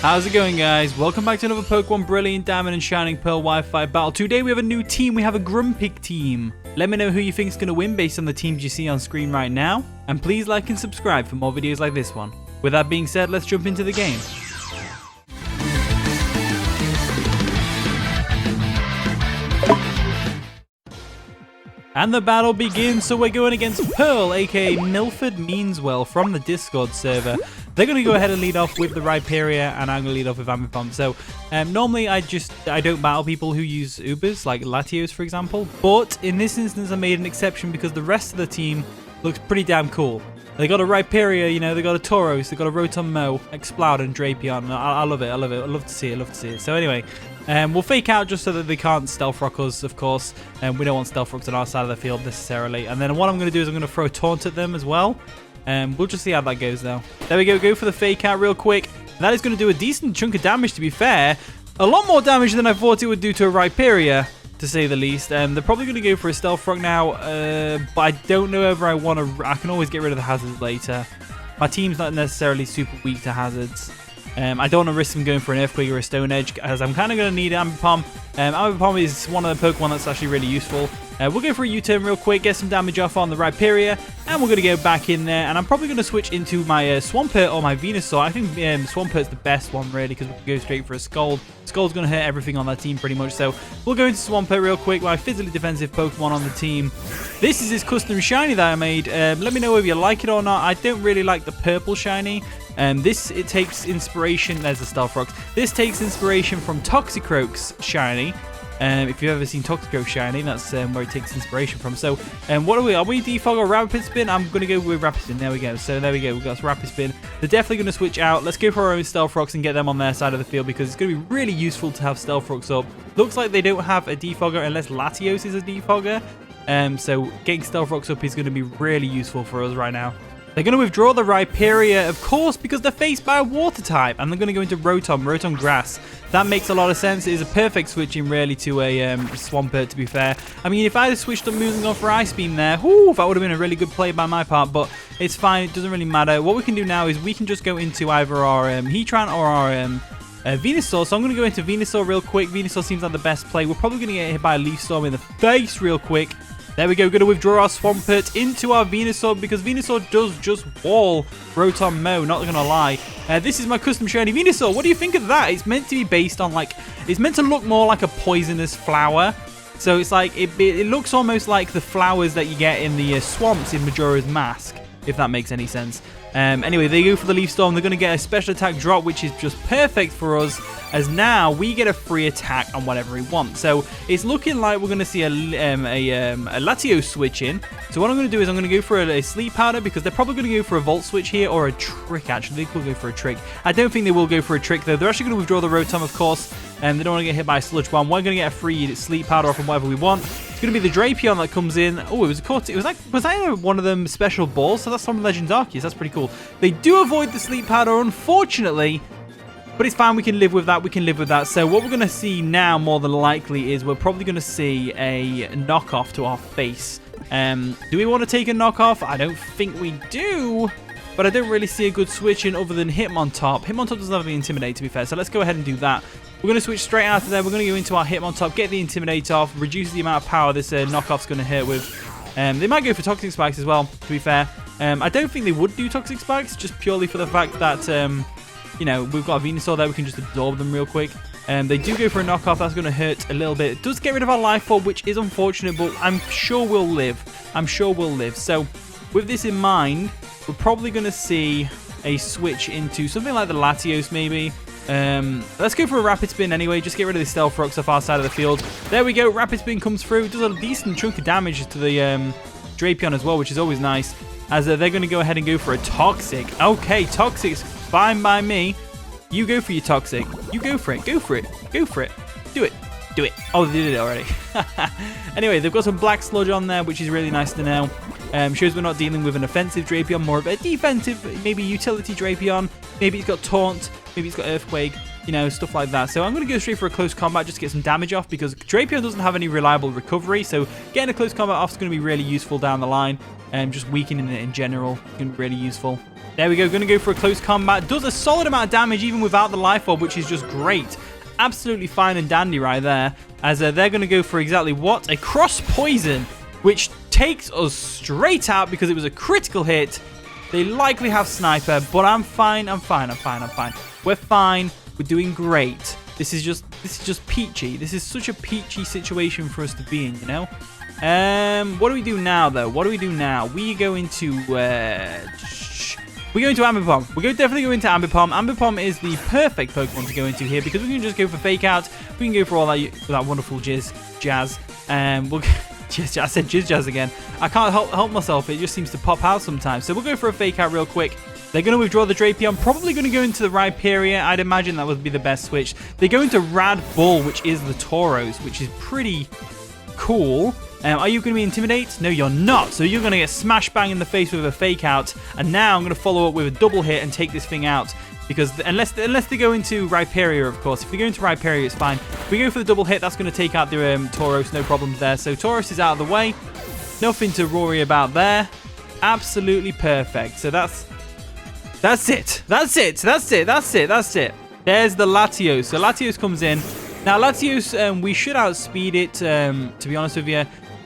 How's it going, guys? Welcome back to another Pokemon Brilliant Diamond and Shining Pearl Wi-Fi battle. Today we have a new team. We have a Grumpig team. Let me know who you think is going to win based on the teams you see on screen right now. And please like and subscribe for more videos like this one. With that being said, let's jump into the game. And the battle begins, so we're going against Pearl, aka Milford Meanswell from the Discord server. They're going to go ahead and lead off with the Rhyperior, and I'm going to lead off with Ambipom. So, normally I don't battle people who use Ubers, like Latios for example. But in this instance I made an exception because the rest of the team looks pretty damn cool. They got a Rhyperior, you know, they got a Tauros, they got a Rotom-Mow, EXPLOUD and Drapion. I love it, I love it. I love to see it, So anyway, we'll fake out just so that they can't Stealth Rock us, of course. We don't want Stealth Rocks on our side of the field necessarily. And then what I'm going to do is I'm going to throw Taunt at them as well. We'll just see how that goes though. There we go, go for the fake out real quick. That is going to do a decent chunk of damage, to be fair. A lot more damage than I thought it would do to a Rhyperior, to say the least. They're probably going to go for a Stealth Rock now, but I don't know whether I want to. I can always get rid of the hazards later. My team's not necessarily super weak to hazards. I don't want to risk them going for an Earthquake or a Stone Edge, as I'm kind of going to need Ambipom. Ambipom is one of the Pokemon that's actually really useful. We'll go for a U-turn real quick, get some damage off on the Rhyperior, and we're going to go back in there. And I'm probably going to switch into my Swampert or my Venusaur. I think Swampert's the best one, really, because we can go straight for a Scald. Scald's going to hurt everything on that team, pretty much. So we'll go into Swampert real quick, my physically defensive Pokemon on the team. This is his custom shiny that I made. Let me know if you like it or not. I don't really like the purple shiny. It takes inspiration. There's the Stealth Rocks. This takes inspiration from Toxicroak's shiny. If you've ever seen Toxicroak shiny, that's where it takes inspiration from. So, what are we? Are we Defog or Rapid Spin? I'm going to go with Rapid Spin. There we go. So, there we go. We've got Rapid Spin. They're definitely going to switch out. Let's go for our own Stealth Rocks and get them on their side of the field because it's going to be really useful to have Stealth Rocks up. Looks like they don't have a Defogger unless Latios is a Defogger. So, getting Stealth Rocks up is going to be really useful for us right now. They're going to withdraw the Rhyperior, of course, because they're faced by a Water type. And they're going to go into Rotom Grass. That makes a lot of sense. It is a perfect switching, really, to a Swampert, to be fair. I mean, if I had switched up moves and gone for Ice Beam there, whoo, that would have been a really good play by my part. But it's fine. It doesn't really matter. What we can do now is we can just go into either our Heatran or our Venusaur. So I'm going to go into Venusaur real quick. Venusaur seems like the best play. We're probably going to get hit by a Leaf Storm in the face real quick. There we go, going to withdraw our Swampert into our Venusaur because Venusaur does just wall Rotom-Mow, not going to lie. This is my custom shiny Venusaur. What do you think of that? It's meant to be based on, like, it's meant to look more like a poisonous flower. So it's like, it looks almost like the flowers that you get in the swamps in Majora's Mask, if that makes any sense. Anyway, they go for the Leaf Storm. They're going to get a special attack drop, which is just perfect for us, as now we get a free attack on whatever we want. So it's looking like we're going to see a Latios switch in. So what I'm going to do is I'm going to go for a Sleep Powder because they're probably going to go for a Volt Switch here or a Trick, actually. They could go for a Trick. I don't think they will go for a Trick, though. They're actually going to withdraw the Rotom, of course, and they don't want to get hit by a Sludge Bomb. We're going to get a free Sleep Powder off of whatever we want. It's going to be the Drapion that comes in. Oh, it was a was that one of them special balls? So that's from Legends Arceus. That's pretty cool. They do avoid the Sleep Powder, unfortunately, but it's fine. We can live with that. We can live with that. So what we're going to see now, more than likely, is we're probably going to see a knockoff to our face. Do we want to take a knockoff? I don't think we do. But I don't really see a good switch in other than Hitmontop. Hitmontop doesn't have the Intimidate, to be fair, so let's go ahead and do that. We're going to switch straight out of there. We're going to go into our Hitmontop, get the Intimidate off, reduce the amount of power this knockoff's going to hit with. They might go for Toxic Spikes as well, to be fair. I don't think they would do Toxic Spikes, just purely for the fact that, you know, we've got a Venusaur there. We can just absorb them real quick. They do go for a knockoff. That's going to hurt a little bit. It does get rid of our Life Orb, which is unfortunate, but I'm sure we'll live. I'm sure we'll live. So, with this in mind, we're probably going to see a switch into something like the Latios, maybe. Let's go for a Rapid Spin anyway. Just get rid of the Stealth Rocks off our side of the field. There we go. Rapid Spin comes through. Does a decent chunk of damage to the Drapion as well, which is always nice. As they're going to go ahead and go for a Toxic. Okay, Toxic's fine by me. You go for your Toxic. You go for it. Go for it. Go for it. Do it. Do it. Oh, they did it already. Anyway, they've got some Black Sludge on there, which is really nice to know. Shows we're not dealing with an offensive Drapion, more of a defensive, maybe utility Drapion. Maybe it's got Taunt. Maybe it's got Earthquake. You know, stuff like that. So I'm going to go straight for a close combat just to get some damage off because Drapion doesn't have any reliable recovery. So getting a close combat off is going to be really useful down the line. just weakening it in general can be really useful. There we go. Going to go for a close combat. Does a solid amount of damage even without the life orb, which is just great. Absolutely fine and dandy right there. As they're going to go for exactly what? A cross poison, which takes us straight out because it was a critical hit. They likely have sniper, but I'm fine. I'm fine. We're fine. We're doing great. This is just peachy. This is such a peachy situation for us to be in, you know? What do we do now, though? What do we do now? We go into Ambipom. We're definitely go into Ambipom. Ambipom is the perfect Pokemon to go into here because we can just go for Fake Out. We can go for all that wonderful jazz. We'll I said jazz again. I can't help myself. It just seems to pop out sometimes. So we'll go for a Fake Out real quick. They're going to withdraw the Drapion. Probably going to go into the Rhyperior. I'd imagine that would be the best switch. They go into Rad Bull, which is the Tauros, which is pretty cool. Are you going to be Intimidate? No, you're not. So you're going to get smash bang in the face with a Fake Out. And now I'm going to follow up with a double hit and take this thing out. Because unless they go into Rhyperior, of course. If they go into Rhyperior, it's fine. If we go for the double hit, that's going to take out the Tauros. No problems there. So Tauros is out of the way. Nothing to worry about there. Absolutely perfect. So that's it. That's it. There's the Latios. So Latios comes in. Now, Latios, we should outspeed it, to be honest with you.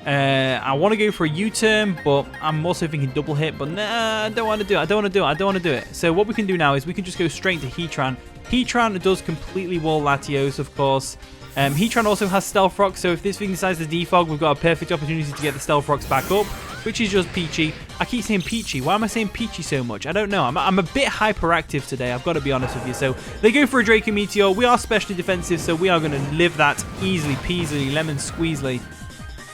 I want to go for a U-turn, but I'm also thinking double hit. But nah, I don't want to do it. So what we can do now is we can just go straight to Heatran. Heatran does completely wall Latios, of course. Heatran also has Stealth Rock, so if this thing decides to defog, we've got a perfect opportunity to get the Stealth Rocks back up, which is just peachy. I keep saying peachy. Why am I saying peachy so much? I don't know. I'm a bit hyperactive today, I've got to be honest with you. So they go for a Draco Meteor. We are specially defensive, so we are going to live that easily peasily, lemon squeezely.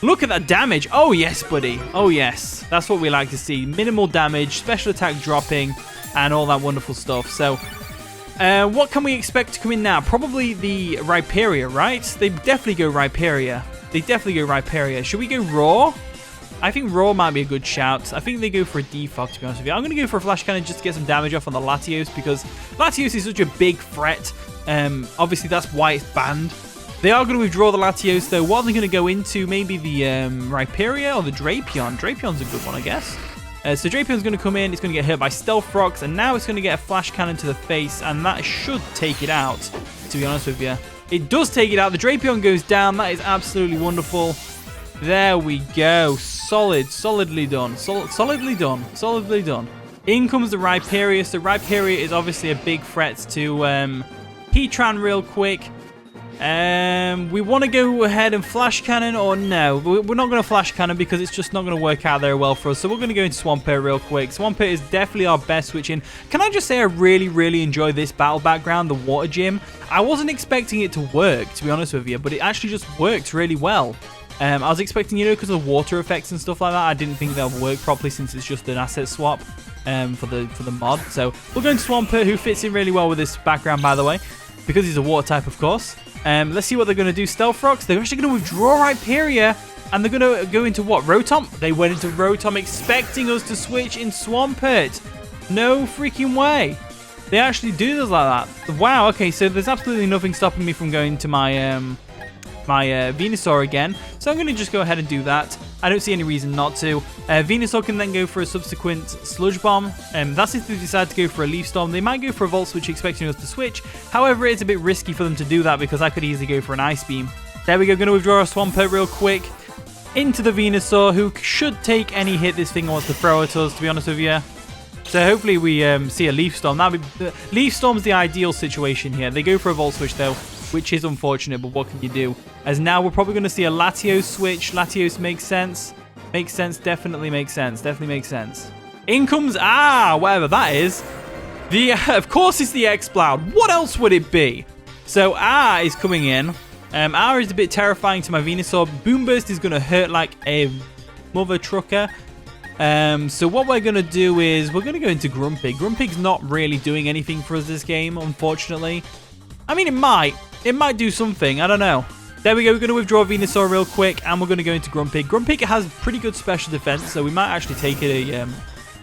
Look at that damage. Oh, yes, buddy. Oh, yes. That's what we like to see. Minimal damage, special attack dropping, and all that wonderful stuff. So what can we expect to come in now? Probably the Rhyperior, right? They definitely go Rhyperior. Should we go Raw? I think Raw might be a good shout. I think they go for a defog, to be honest with you. I'm going to go for a Flash Cannon just to get some damage off on the Latios because Latios is such a big threat. Obviously, that's why it's banned. They are going to withdraw the Latios, though. What are they going to go into? Maybe the Rhyperior or the Drapion? Drapion's a good one, I guess. So Drapion's going to come in. It's going to get hit by Stealth Rocks, and now it's going to get a Flash Cannon to the face, and that should take it out, to be honest with you. It does take it out. The Drapion goes down. That is absolutely wonderful. There we go. Solidly done. Solidly done. In comes the Rhyperior. So Rhyperior is obviously a big threat to Heatran real quick. We want to go ahead and Flash Cannon or no? We're not going to Flash Cannon because it's just not going to work out very well for us. So we're going to go into Swampert real quick. Swampert is definitely our best switch in. Can I just say I really enjoy this battle background, the Water Gym. I wasn't expecting it to work, to be honest with you, but it actually just worked really well. I was expecting, because of water effects and stuff like that, I didn't think that would work properly since it's just an asset swap for the mod. So we're going to Swampert, who fits in really well with this background, by the way, because he's a water type, of course. Let's see what they're going to do. Stealth Rocks. They're actually going to withdraw Rhyperior. And they're going to go into what? Rotom? They went into Rotom expecting us to switch in Swampert. No freaking way. They actually do this like that. Wow, okay. So there's absolutely nothing stopping me from going to my Venusaur again. So I'm going to just go ahead and do that. I don't see any reason not to. Venusaur can then go for a subsequent Sludge Bomb. That's if they decide to go for a Leaf Storm. They might go for a Volt Switch expecting us to switch. However, it's a bit risky for them to do that because I could easily go for an Ice Beam. There we go. Going to withdraw a Swampert real quick into the Venusaur, who should take any hit this thing wants to throw at us, to be honest with you. So hopefully we see a Leaf Storm. Leaf Storm's the ideal situation here. They go for a Volt Switch though, which is unfortunate, but what can you do? As now we're probably going to see a Latios switch. Latios makes sense. Definitely makes sense. In comes, whatever that is. Of course it's the EXPLOUD. What else would it be? So is coming in. Is a bit terrifying to my Venusaur. Boomburst is going to hurt like a mother trucker. So what we're going to do is we're going to go into Grumpig. Grumpig's not really doing anything for us this game, unfortunately. I mean, it might do something. I don't know. There we go. We're going to withdraw Venusaur real quick, and we're going to go into Grumpig. Grumpig has pretty good special defense, so we might actually take a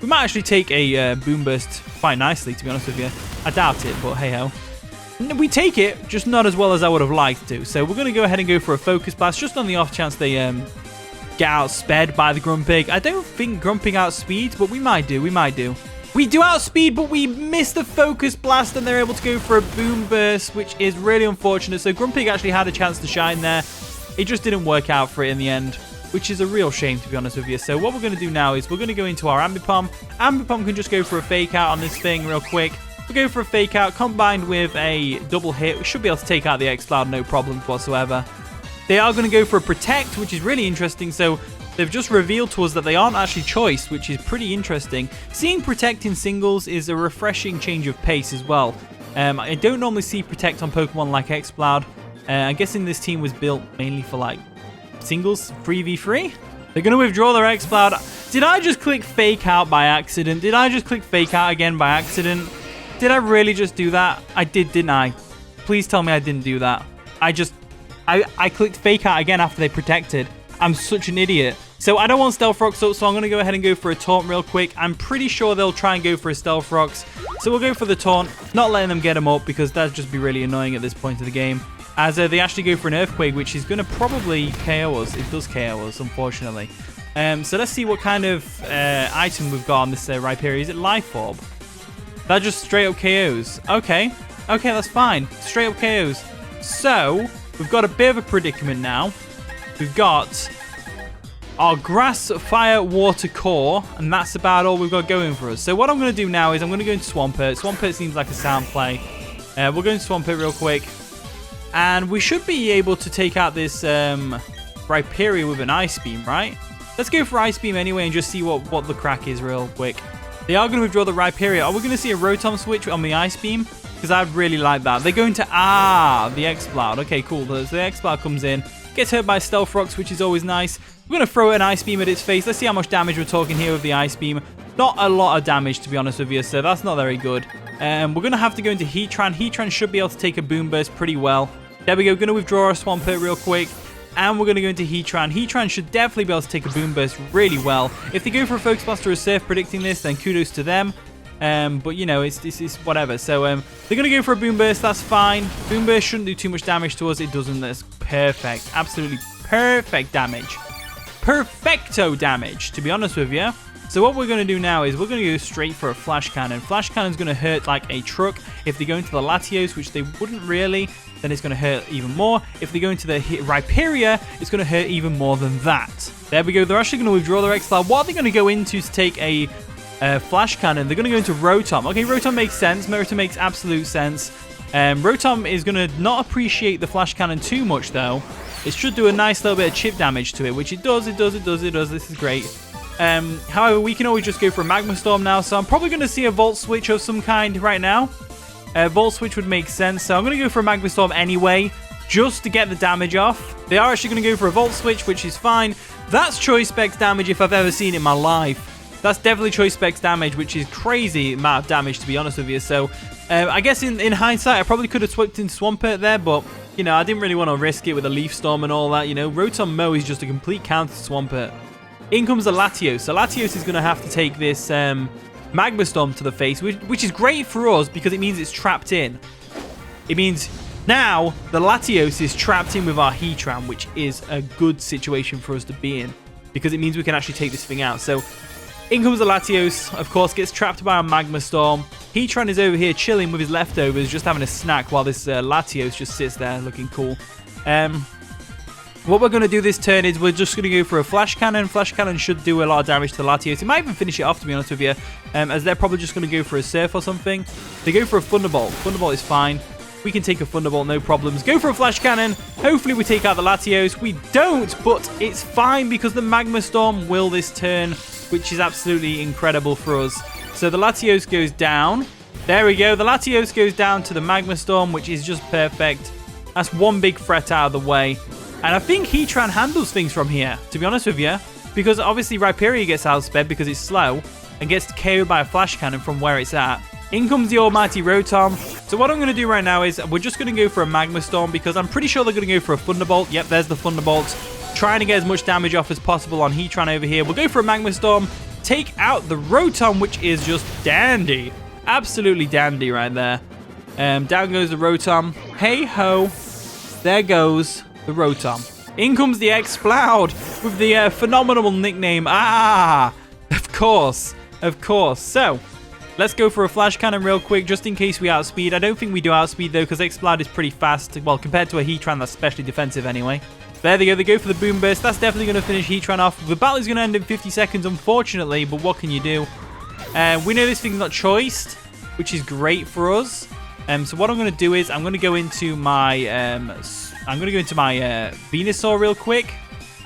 Boomburst quite nicely, to be honest with you. I doubt it, but hey ho. We take it, just not as well as I would have liked to. So we're going to go ahead and go for a Focus Blast, just on the off chance they get outsped by the Grumpig. I don't think Grumpig outspeeds, but we might do. We might do. We do outspeed, but we miss the focus blast, and they're able to go for a Boomburst, which is really unfortunate. So Grumpig actually had a chance to shine there. It just didn't work out for it in the end, which is a real shame, to be honest with you. So what we're going to do now is we're going to go into our Ambipom. Ambipom can just go for a fake out on this thing real quick. We'll go for a fake out combined with a double hit. We should be able to take out the EXPLOUD, no problems whatsoever. They are going to go for a protect, which is really interesting. So they've just revealed to us that they aren't actually choice, which is pretty interesting. Seeing protect in singles is a refreshing change of pace as well. I don't normally see protect on Pokemon like EXPLOUD. I'm guessing this team was built mainly for like singles 3v3. They're going to withdraw their EXPLOUD. Did I just click fake out by accident? Did I just click fake out again by accident? Did I really just do that? I did, didn't I? Please tell me I didn't do that. I clicked fake out again after they protected. I'm such an idiot. So I don't want Stealth Rocks up, so I'm going to go ahead and go for a Taunt real quick. I'm pretty sure they'll try and go for a Stealth Rocks. So we'll go for the Taunt, not letting them get them up because that'd just be really annoying at this point of the game. As they actually go for an Earthquake, which is going to probably KO us. It does KO us, unfortunately. So let's see what kind of item we've got on this Rhyperior. Is it Life Orb? That just straight up KOs. Okay, that's fine. Straight up KOs. So we've got a bit of a predicament now. We've got our Grass, Fire, Water core, and that's about all we've got going for us. So what I'm going to do now is I'm going to go into Swampert. Swampert seems like a sound play. We'll go into Swampert real quick. And we should be able to take out this Rhyperior with an Ice Beam, right? Let's go for Ice Beam anyway and just see what the crack is real quick. They are going to withdraw the Rhyperior. Are we going to see a Rotom switch on the Ice Beam? Because I'd really like that. They're going to... the EXPLOUD. Okay, cool. So the EXPLOUD comes in. Gets hurt by Stealth Rocks, which is always nice. We're going to throw an Ice Beam at its face. Let's see how much damage we're talking here with the Ice Beam. Not a lot of damage, to be honest with you, so that's not very good. We're going to have to go into Heatran. Heatran should be able to take a Boomburst pretty well. There we go. Going to withdraw our Swampert real quick. And we're going to go into Heatran. Heatran should definitely be able to take a Boomburst really well. If they go for a Focus Blast or a Surf predicting this, then kudos to them. But, you know, it's whatever. So, they're going to go for a Boomburst. That's fine. Boomburst shouldn't do too much damage to us. It doesn't. That's perfect. Absolutely perfect damage. Perfecto damage, to be honest with you. So what we're going to do now is we're going to go straight for a Flash Cannon. Flash Cannon's going to hurt like a truck. If they go into the Latios, which they wouldn't really, then it's going to hurt even more. If they go into the Rhyperior, it's going to hurt even more than that. There we go. They're actually going to withdraw their EXPLOUD. What are they going to go into to take a Flash Cannon? They're going to go into Rotom. Okay, Rotom makes sense. Rotom makes absolute sense. Rotom is going to not appreciate the Flash Cannon too much, though. It should do a nice little bit of chip damage to it, which it does. This is great. However, we can always just go for a Magma Storm now, so I'm probably going to see a Volt Switch of some kind right now. Volt Switch would make sense, so I'm going to go for a Magma Storm anyway, just to get the damage off. They are actually going to go for a Volt Switch, which is fine. That's Choice Specs damage if I've ever seen it in my life. That's definitely Choice Specs damage, which is crazy amount of damage, to be honest with you. So, I guess in hindsight, I probably could have swapped in Swampert there, but, you know, I didn't really want to risk it with a Leaf Storm and all that. You know, Rotom Mow is just a complete counter to Swampert. In comes the Latios. So Latios is going to have to take this Magma Storm to the face, which is great for us because it means it's trapped in. It means now the Latios is trapped in with our Heatran, which is a good situation for us to be in because it means we can actually take this thing out. So in comes the Latios, of course, gets trapped by our Magma Storm. Heatran is over here chilling with his leftovers, just having a snack while this Latios just sits there looking cool. What we're going to do this turn is we're just going to go for a Flash Cannon. Flash Cannon should do a lot of damage to the Latios. It might even finish it off, to be honest with you, as they're probably just going to go for a Surf or something. They go for a Thunderbolt. Thunderbolt is fine. We can take a Thunderbolt, no problems. Go for a Flash Cannon. Hopefully we take out the Latios. We don't, but it's fine because the Magma Storm will this turn, which is absolutely incredible for us. So the Latios goes down. There we go. The Latios goes down to the Magma Storm, which is just perfect. That's one big threat out of the way. And I think Heatran handles things from here, to be honest with you. Because obviously Rhyperior gets outsped because it's slow and gets KO'd by a Flash Cannon from where it's at. In comes the almighty Rotom. So what I'm going to do right now is we're just going to go for a Magma Storm because I'm pretty sure they're going to go for a Thunderbolt. Yep, there's the Thunderbolt. Trying to get as much damage off as possible on Heatran over here. We'll go for a Magma Storm. Take out the Rotom, which is just dandy. Absolutely dandy right there. Down goes the Rotom. Hey ho. There goes the Rotom. In comes the EXPLOUD with the phenomenal nickname. Ah, of course. So, let's go for a flash cannon real quick, just in case we outspeed. I don't think we do outspeed, though, because EXPLOUD is pretty fast. Well, compared to a Heatran that's especially defensive anyway. There they go. They go for the Boomburst. That's definitely going to finish Heatran off. The battle is going to end in 50 seconds, unfortunately, but what can you do? We know this thing's not choiced, which is great for us. So what I'm going to do is I'm going to go into my Venusaur real quick,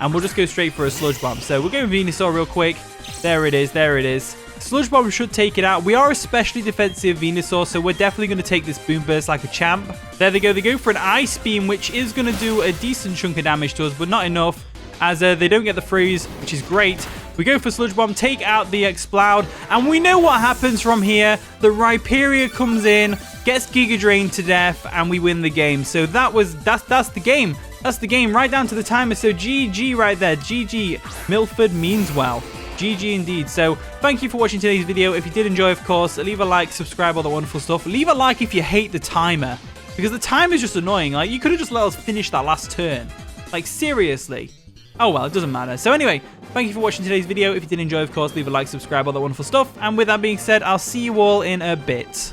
and we'll just go straight for a Sludge Bomb. So we'll go Venusaur real quick. There it is. Sludge Bomb should take it out. We are especially defensive Venusaur, so we're definitely going to take this Boomburst like a champ. There they go. They go for an Ice Beam, which is going to do a decent chunk of damage to us, but not enough, as they don't get the freeze, which is great. We go for Sludge Bomb, take out the EXPLOUD, and we know what happens from here. The Rhyperior comes in, gets Giga Drained to death, and we win the game. So that's the game. That's the game, right down to the timer. So GG right there. GG. Milford means well. GG indeed. So thank you for watching today's video. If you did enjoy, of course, leave a like, subscribe, all that wonderful stuff. Leave a like if you hate the timer, because the timer is just annoying. Like, you could have just let us finish that last turn. Like, seriously. Oh well, it doesn't matter. So anyway, thank you for watching today's video. If you did enjoy, of course, leave a like, subscribe, all that wonderful stuff. And with that being said, I'll see you all in a bit.